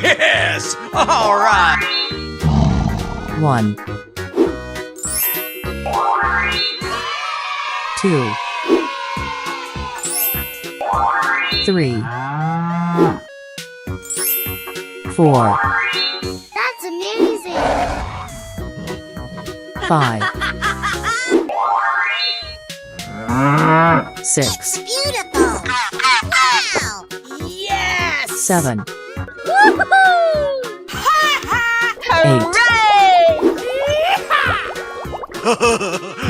Yes! All right! 1, 2, 3, 4, That's amazing! 5, 6, Beautiful! Wow! Yes! 7, Woohoo! 8, Hooray!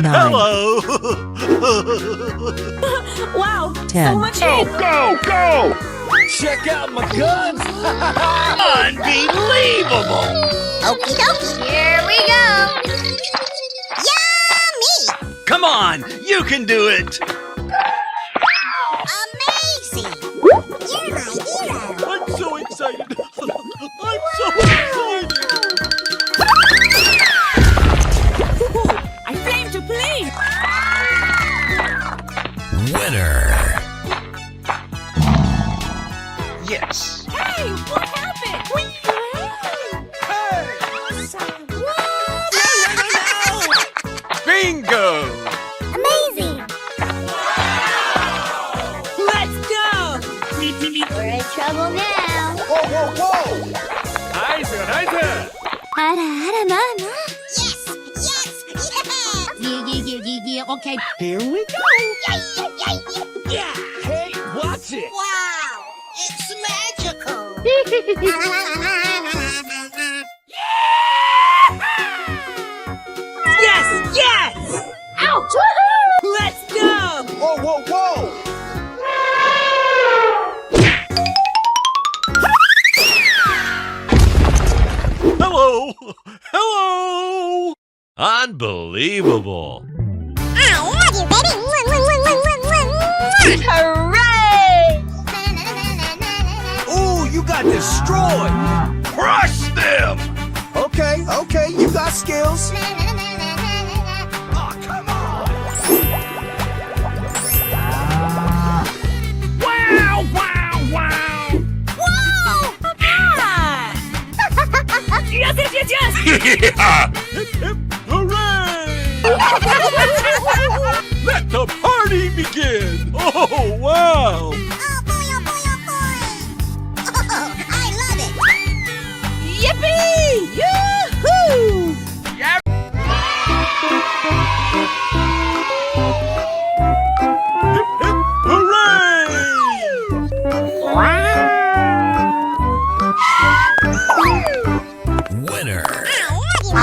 9, Hello! Wow! 10, Go! Check out my guns! Unbelievable! Okie dokie! Here we go! Yummy! Come on, you can do it! Amazing! You're my hero! I'm so excited! I'm so excited! I flame to play! Winner! Yes! Hey! What happened? Hey! No! Bingo! Amazing! Let's go! We're in trouble now! Whoa! Nice! Hara, mama! Yes! Yeah! Okay. Here we go! Yeah! Hey, watch it! Wow! It's magical! Yes! Ouch! Woohoo! Let's go! Whoa! Hello! Unbelievable! I love you, baby! Hooray! Ooh, you got destroyed! Crush them! Okay, you got skills. Oh, come on! Wow! Whoa! Ah! Yes! Yeah! Hip, hip, hooray! Let the party begin! Oh, wow! Oh boy! Oh, I love it! Yippee! Yoo-hoo! Hip, hip, hooray! Winner! I love you,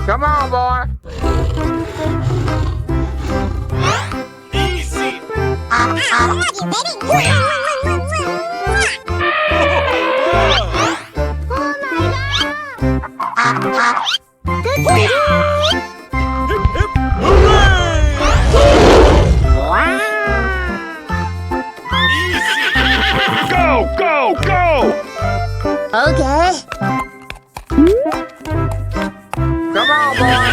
Come on, boy. Easy. Hip, hip, hooray! Easy. Go, go, go! Okay. Come on, boy.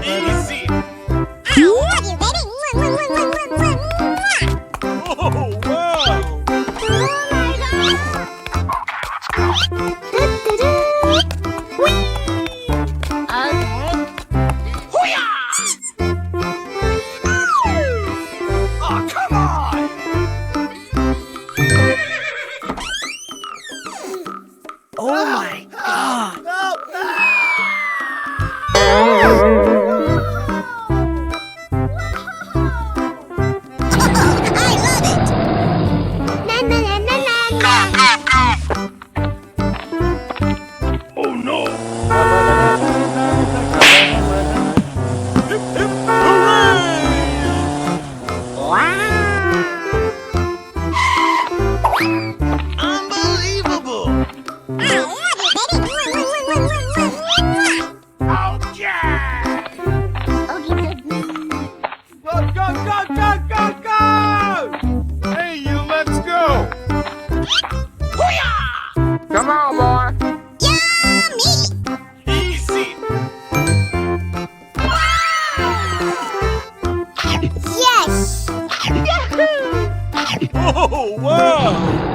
Easy. Oh, wow! Oh, come on! Oh my God! Oh, no! Hip, hip, hooray! Unbelievable! Okay! Go, go, go, go, go, go! Hey, you, let's go! Come on, boy. Easy! Yes! Oh, wow!